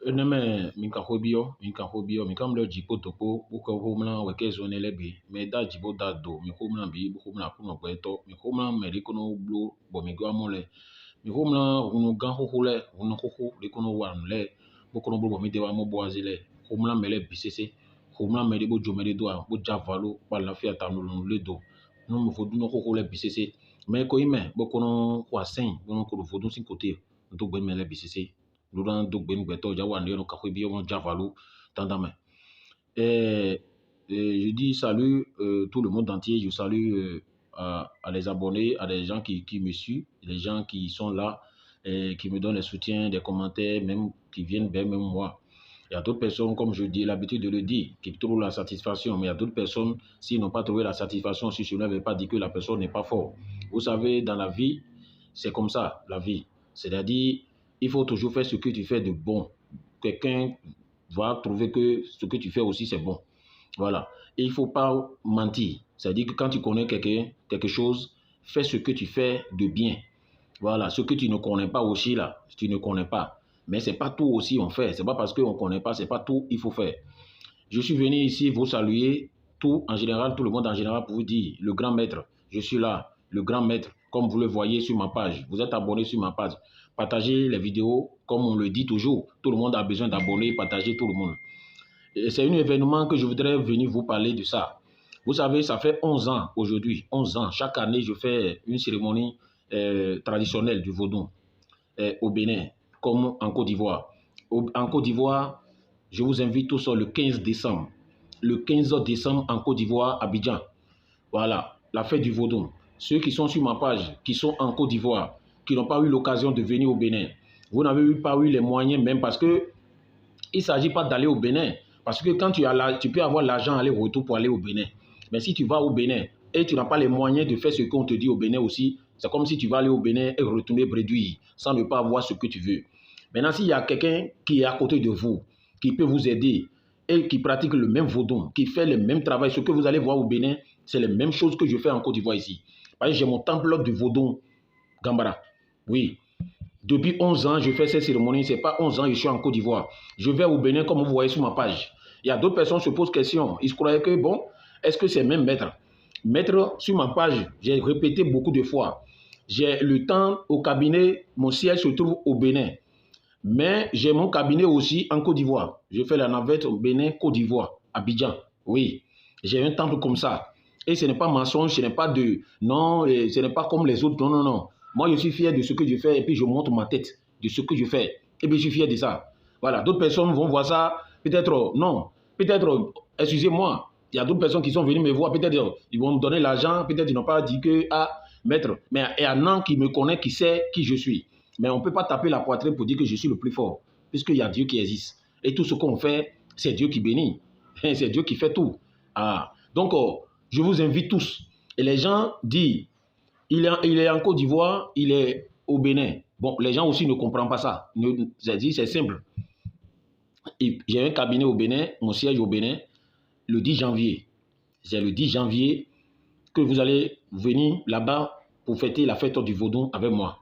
Eneme minka hobio minkamle jipo topo uko homla weke zone lebe me da jibo da do mi homla bi bu homla kuno kweto mi homla me likono blu bo mi gwa mole mi homla unu gan ho hole unu ho ho likono wanle bo kono blu bo mi dewa mo boazile homla mele bisese homla me bo jomele do bo javalo pa la fia tanu le do no mo fodu no ho hole bisese me ko ime bo kono wa sen bo kono fodu sin côté do gbe mele bisese Luran duk ben beto jawa ndeno kakwebi on javalu tandame. Je dis salut tout le monde entier. Je salue à les abonnés, à les gens qui me suivent, les gens qui sont là, qui me donnent le soutien, des commentaires, même qui viennent vers même moi. Il y a d'autres personnes, comme je dis l'habitude de le dire, qui trouvent la satisfaction. Mais il y a d'autres personnes, s'ils n'ont pas trouvé la satisfaction, si cela ne veut pas dire que la personne n'est pas forte. Vous savez, dans la vie, c'est comme ça, la vie. C'est-à-dire, il faut toujours faire ce que tu fais de bon. Quelqu'un va trouver que ce que tu fais aussi, c'est bon. Voilà. Et il ne faut pas mentir. C'est-à-dire que quand tu connais quelque chose, fais ce que tu fais de bien. Voilà. Ce que tu ne connais pas aussi, là, tu ne connais pas. Mais ce n'est pas tout aussi on fait. Ce n'est pas parce qu'on ne connaît pas, ce n'est pas tout il faut faire. Je suis venu ici vous saluer, tout en général, tout le monde en général, pour vous dire, le grand maître, je suis là, le grand maître, comme vous le voyez sur ma page. Vous êtes abonné sur ma page. Partagez les vidéos, comme on le dit toujours. Tout le monde a besoin d'abonner, partager tout le monde. C'est un événement que je voudrais venir vous parler de ça. Vous savez, ça fait 11 ans aujourd'hui, 11 ans. Chaque année, je fais une cérémonie traditionnelle du Vaudou au Bénin, comme en Côte d'Ivoire. En Côte d'Ivoire, je vous invite tous le 15 décembre. Le 15 décembre en Côte d'Ivoire, Abidjan. Voilà, la fête du Vaudou. Ceux qui sont sur ma page, qui sont en Côte d'Ivoire, qui n'ont pas eu l'occasion de venir au Bénin, vous n'avez pas eu les moyens même parce que il ne s'agit pas d'aller au Bénin. Parce que quand tu peux avoir l'argent aller-retour pour aller au Bénin. Mais si tu vas au Bénin et tu n'as pas les moyens de faire ce qu'on te dit au Bénin aussi, c'est comme si tu vas aller au Bénin et retourner bredouille sans ne pas avoir ce que tu veux. Maintenant, s'il y a quelqu'un qui est à côté de vous, qui peut vous aider et qui pratique le même vaudou, qui fait le même travail, ce que vous allez voir au Bénin, c'est les mêmes choses que je fais en Côte d'Ivoire ici. Par exemple, j'ai mon temple de vaudou Gambara. Oui. Depuis 11 ans, je fais ces cérémonies. Ce n'est pas 11 ans, je suis en Côte d'Ivoire. Je vais au Bénin, comme vous voyez sur ma page. Il y a d'autres personnes qui se posent question. Ils se croyaient que, bon, est-ce que c'est même maître? Maître, sur ma page, j'ai répété beaucoup de fois. J'ai le temps au cabinet, mon siège se trouve au Bénin. Mais j'ai mon cabinet aussi en Côte d'Ivoire. Je fais la navette au Bénin, Côte d'Ivoire, Abidjan. Oui, j'ai un temple comme ça. Et ce n'est pas mensonge, ce n'est pas de... Non, ce n'est pas comme les autres. Non, non, non. Moi, je suis fier de ce que je fais et puis je montre ma tête de ce que je fais. Et puis, je suis fier de ça. Voilà, d'autres personnes vont voir ça. Peut-être, non. Peut-être, excusez-moi, il y a d'autres personnes qui sont venues me voir. Peut-être, ils vont me donner l'argent. Peut-être, ils n'ont pas dit que, ah, maître. Mais il y a un an qui me connaît, qui sait qui je suis. Mais on ne peut pas taper la poitrine pour dire que je suis le plus fort. Puisqu'il y a Dieu qui existe. Et tout ce qu'on fait, c'est Dieu qui bénit. C'est Dieu qui fait tout. Ah. Donc, je vous invite tous. Et les gens disent, il est en Côte d'Ivoire, il est au Bénin. Bon, les gens aussi ne comprennent pas ça. C'est simple. J'ai un cabinet au Bénin, mon siège au Bénin, le 10 janvier. C'est le 10 janvier que vous allez venir là-bas pour fêter la fête du Vaudou avec moi.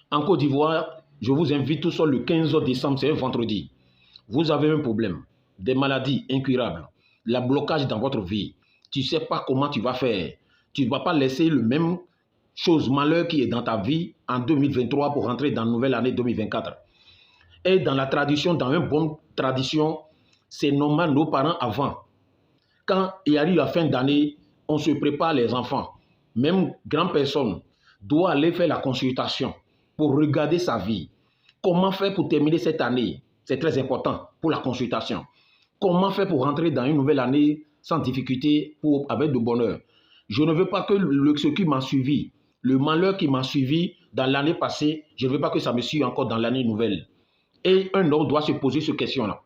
En Côte d'Ivoire, je vous invite tous le 15 décembre, c'est un vendredi. Vous avez un problème, des maladies incurables, le blocage dans votre vie. Tu ne sais pas comment tu vas faire. Tu ne vas pas laisser le même chose, malheur qui est dans ta vie en 2023 pour rentrer dans la nouvelle année 2024. Et dans la tradition, dans une bonne tradition, c'est normal, nos parents avant. Quand il arrive la fin d'année, on se prépare les enfants. Même grande personne doit aller faire la consultation pour regarder sa vie. Comment faire pour terminer cette année? C'est très important pour la consultation. Comment faire pour rentrer dans une nouvelle année sans difficulté, avec de bonheur? Je ne veux pas que ce qui m'a suivi, le malheur qui m'a suivi dans l'année passée, je ne veux pas que ça me suive encore dans l'année nouvelle. Et un homme doit se poser cette question-là.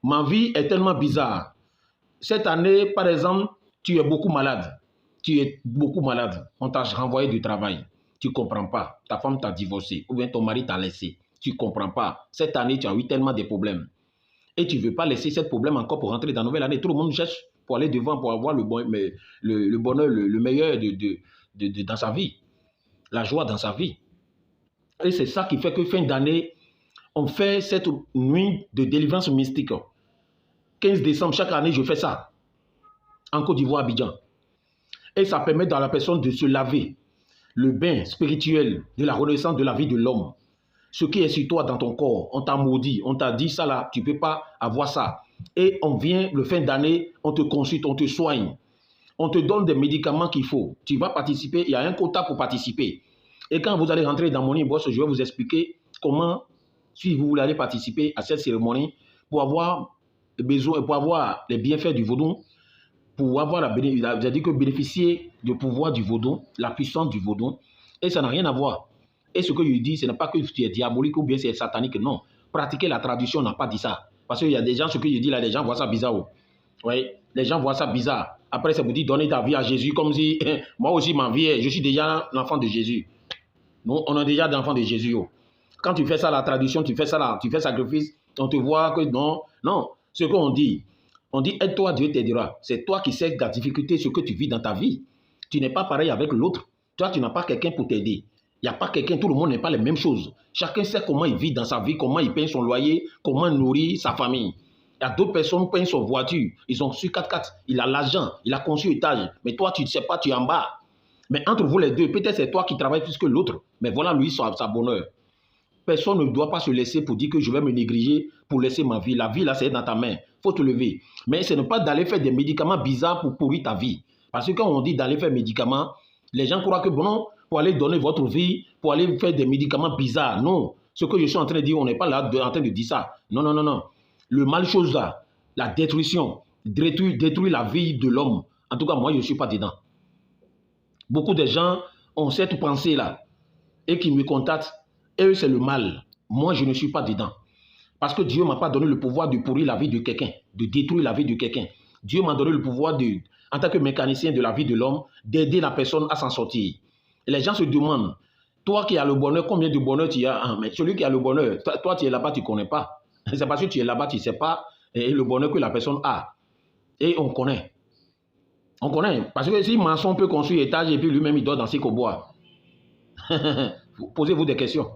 Ma vie est tellement bizarre. Cette année, par exemple, tu es beaucoup malade. Tu es beaucoup malade. On t'a renvoyé du travail. Tu ne comprends pas. Ta femme t'a divorcé ou bien ton mari t'a laissé. Tu ne comprends pas. Cette année, tu as eu tellement de problèmes. Et tu ne veux pas laisser ce problème encore pour rentrer dans la nouvelle année. Tout le monde cherche pour aller devant, pour avoir le bonheur, le meilleur dans sa vie. La joie dans sa vie. Et c'est ça qui fait que fin d'année, On fait cette nuit de délivrance mystique. 15 décembre, chaque année, je fais ça. En Côte d'Ivoire, Abidjan. Et ça permet dans la personne de se laver. Le bain spirituel de la renaissance de la vie de l'homme. Ce qui est sur toi dans ton corps, on t'a maudit, on t'a dit ça là, tu ne peux pas avoir ça. Et on vient le fin d'année, on te consulte, on te soigne. On te donne des médicaments qu'il faut. Tu vas participer, il y a un quota pour participer. Et quand vous allez rentrer dans mon inbox, je vais vous expliquer comment, si vous voulez aller participer à cette cérémonie, pour avoir besoin, pour avoir les bienfaits du vaudou, pour avoir c'est-à-dire que bénéficier du pouvoir du vaudou, la puissance du vaudou, et ça n'a rien à voir. Et ce que je dis, ce n'est pas que tu es diabolique ou bien c'est satanique, non. Pratiquer la tradition n'a pas dit ça. Parce qu'il y a des gens, ce que je dis là, les gens voient ça bizarre. Oui, les gens voient ça bizarre. Après, ça vous dit donner ta vie à Jésus comme si moi aussi ma vie est, je suis déjà l'enfant de Jésus. Non, on est déjà l'enfant de Jésus. Quand tu fais ça, la tradition, tu fais ça là, tu fais sacrifice, on te voit que non, non. Ce qu'on dit, on dit aide-toi, Dieu t'aidera. C'est toi qui sais la difficulté, ce que tu vis dans ta vie. Tu n'es pas pareil avec l'autre. Toi, tu n'as pas quelqu'un pour t'aider. Il n'y a pas quelqu'un, tout le monde n'est pas les mêmes choses. Chacun sait comment il vit dans sa vie, comment il paye son loyer, comment il nourrit sa famille. Il y a d'autres personnes qui payent son voiture. Ils ont su 4x4. Il a l'argent, il a conçu étage. Mais toi, tu ne sais pas, tu es en bas. Mais entre vous les deux, peut-être c'est toi qui travailles plus que l'autre. Mais voilà, lui, sa bonheur. Personne ne doit pas se laisser pour dire que je vais me négliger pour laisser ma vie. La vie, là, c'est dans ta main. Il faut te lever. Mais ce n'est pas d'aller faire des médicaments bizarres pour pourrir ta vie. Parce que quand on dit d'aller faire des médicaments, les gens croient que, bon, pour aller donner votre vie, pour aller faire des médicaments bizarres. Non. Ce que je suis en train de dire, on n'est pas là en train de dire ça. Non, non, non, non. Le mal chose là, la détruction, détruire la vie de l'homme. En tout cas, moi, je ne suis pas dedans. Beaucoup de gens ont cette pensée là et qui me contactent. Et eux, c'est le mal. Moi, je ne suis pas dedans. Parce que Dieu ne m'a pas donné le pouvoir de pourrir la vie de quelqu'un, de détruire la vie de quelqu'un. Dieu m'a donné le pouvoir, en tant que mécanicien de la vie de l'homme, d'aider la personne à s'en sortir. Et les gens se demandent, toi qui as le bonheur, combien de bonheur tu as? Ah, mais celui qui a le bonheur, toi tu es là-bas, tu ne connais pas. C'est parce que tu es là-bas, tu ne sais pas le bonheur que la personne a. Et on connaît. On connaît. Parce que si maçon peut construire étage et puis lui-même il dort dans ses cobois, posez-vous des questions.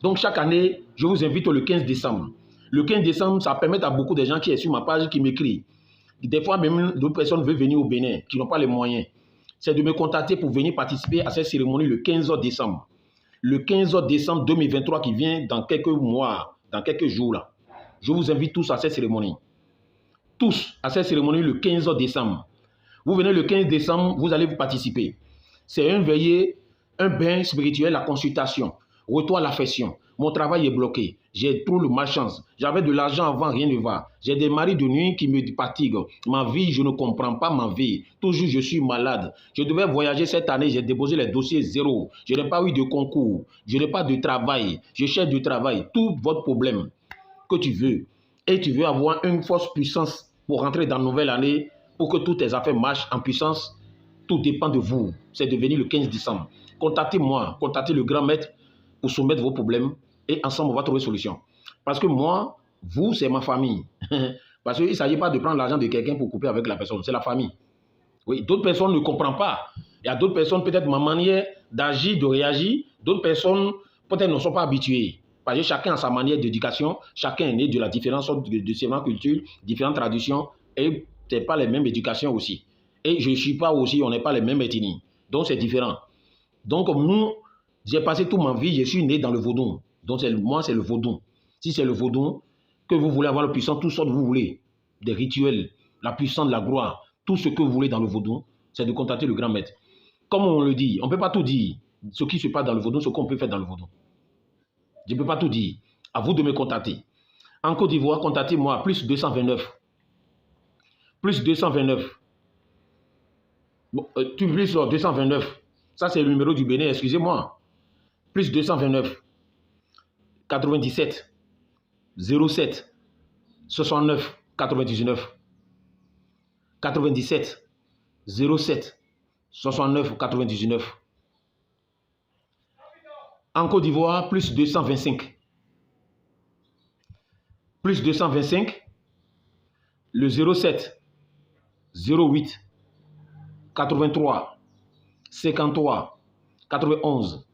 Donc chaque année, je vous invite le 15 décembre. Le 15 décembre, ça permet à beaucoup de gens qui sont sur ma page qui m'écrivent. Des fois, même d'autres personnes veulent venir au Bénin, qui n'ont pas les moyens. C'est de me contacter pour venir participer à cette cérémonie le 15 décembre. Le 15 décembre 2023 qui vient dans quelques mois, dans quelques jours là. Je vous invite tous à cette cérémonie. Tous à cette cérémonie le 15 décembre. Vous venez le 15 décembre, vous allez vous participer. C'est un veillée, un bain spirituel, la consultation. Retour à l'affection. Mon travail est bloqué. J'ai trop de malchance. J'avais de l'argent avant, rien ne va. J'ai des maris de nuit qui me fatiguent. Ma vie, je ne comprends pas ma vie. Toujours, je suis malade. Je devais voyager cette année. J'ai déposé les dossiers zéro. Je n'ai pas eu de concours. Je n'ai pas de travail. Je cherche du travail. Tout votre problème que tu veux. Et tu veux avoir une force puissance pour rentrer dans la nouvelle année, pour que toutes tes affaires marchent en puissance. Tout dépend de vous. C'est de venir le 15 décembre. Contactez-moi. Contactez le grand maître pour soumettre vos problèmes et ensemble on va trouver solution. Parce que moi, vous, c'est ma famille. Parce qu'il ne s'agit pas de prendre l'argent de quelqu'un pour couper avec la personne, c'est la famille. Oui, d'autres personnes ne comprennent pas. Il y a d'autres personnes, peut-être ma manière d'agir, de réagir, d'autres personnes peut-être ne sont pas habituées. Parce que chacun a sa manière d'éducation, chacun est né de la différence de différentes cultures, différentes traditions, et ce n'est pas les mêmes éducations aussi. Et je ne suis pas aussi, on n'est pas les mêmes ethnies. Donc c'est différent. Donc nous, j'ai passé toute ma vie, je suis né dans le vaudou. Donc moi, c'est le vaudou. Si c'est le vaudou, que vous voulez avoir la puissance, tout ce que vous voulez, des rituels, la puissance de la gloire, tout ce que vous voulez dans le vaudou, c'est de contacter le grand maître. Comme on le dit, on ne peut pas tout dire. Ce qui se passe dans le vaudou, ce qu'on peut faire dans le vaudou. Je ne peux pas tout dire. À vous de me contacter. En Côte d'Ivoire, contactez-moi, plus 229. Plus 229. Bon, tu plus 229. Ça, c'est le numéro du Bénin, excusez-moi. Plus 229. 97. 07. 69. 99. 97. 07. 69. 99. En Côte d'Ivoire, plus 225. Plus 225. Le 07. 08. 83. 53. 91.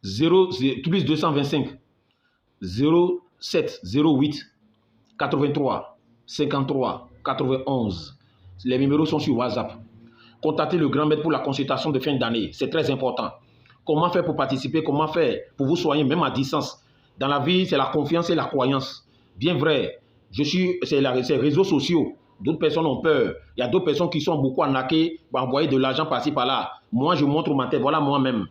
0, plus 225. 07 08 83 53 91. Les numéros sont sur WhatsApp. Contactez le grand maître pour la consultation de fin d'année. C'est très important. Comment faire pour participer? Comment faire pour vous soigner, même à distance? Dans la vie, c'est la confiance et la croyance. Bien vrai, c'est les réseaux sociaux. D'autres personnes ont peur. Il y a d'autres personnes qui sont beaucoup arnaquées pour envoyer de l'argent par-ci, par-là. Moi, je montre ma tête. Voilà moi-même.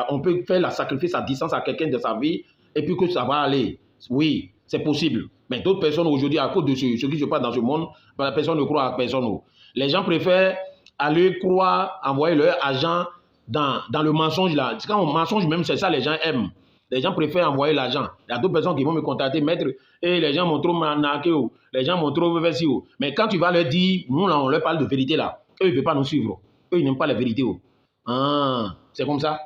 On peut faire la sacrifice à distance à quelqu'un de sa vie et puis que ça va aller. Oui, c'est possible. Mais d'autres personnes aujourd'hui, à cause de ce qui se passe dans ce monde, personne ne croit à personne. Les gens préfèrent aller croire, envoyer leur argent dans le mensonge là. Quand on mensonge même, c'est ça les gens aiment. Les gens préfèrent envoyer l'argent. Il y a d'autres personnes qui vont me contacter, maître, et les gens m'ont trop arnaqué, les gens m'ont trop fait. Mais quand tu vas leur dire, nous là, on leur parle de vérité là, eux ils ne veulent pas nous suivre. Eux ils n'aiment pas la vérité. Ah, c'est comme ça.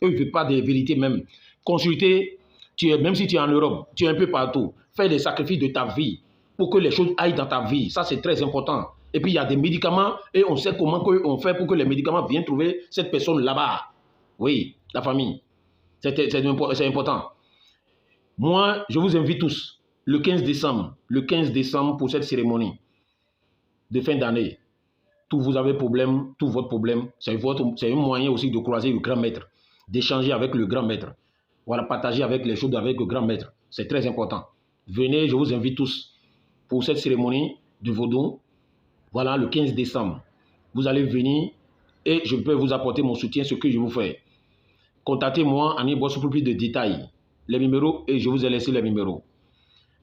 Eux ils ne veulent pas de vérité même. Consulter, même si tu es en Europe, tu es un peu partout, fais des sacrifices de ta vie pour que les choses aillent dans ta vie. Ça c'est très important. Et puis il y a des médicaments et on sait comment on fait pour que les médicaments viennent trouver cette personne là-bas. Oui, la famille. C'est important. Moi, je vous invite tous le 15 décembre pour cette cérémonie de fin d'année. Tout vous avez problème, tout votre problème, c'est un moyen aussi de croiser le grand maître, d'échanger avec le grand maître. Voilà, partager avec les choses avec le grand maître. C'est très important. Venez, je vous invite tous pour cette cérémonie de Vodou. Voilà, le 15 décembre. Vous allez venir et je peux vous apporter mon soutien, ce que je vous fais. Contactez-moi en e-boss pour plus de détails. Les numéros, et je vous ai laissé les numéros.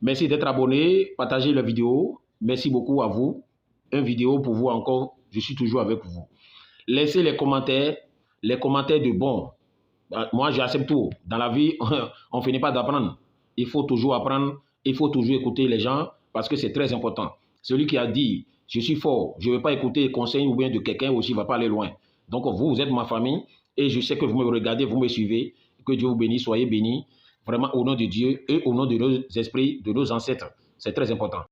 Merci d'être abonné, partagez la vidéo. Merci beaucoup à vous. Une vidéo pour vous encore, je suis toujours avec vous. Laissez les commentaires de bon. Moi, j'accepte tout. Dans la vie, on ne finit pas d'apprendre. Il faut toujours apprendre, il faut toujours écouter les gens parce que c'est très important. Celui qui a dit, je suis fort, je ne vais pas écouter les conseils ou bien de quelqu'un aussi, il ne va pas aller loin. Donc, vous êtes ma famille et je sais que vous me regardez, vous me suivez. Que Dieu vous bénisse, soyez bénis. Vraiment au nom de Dieu et au nom de nos esprits, de nos ancêtres. C'est très important.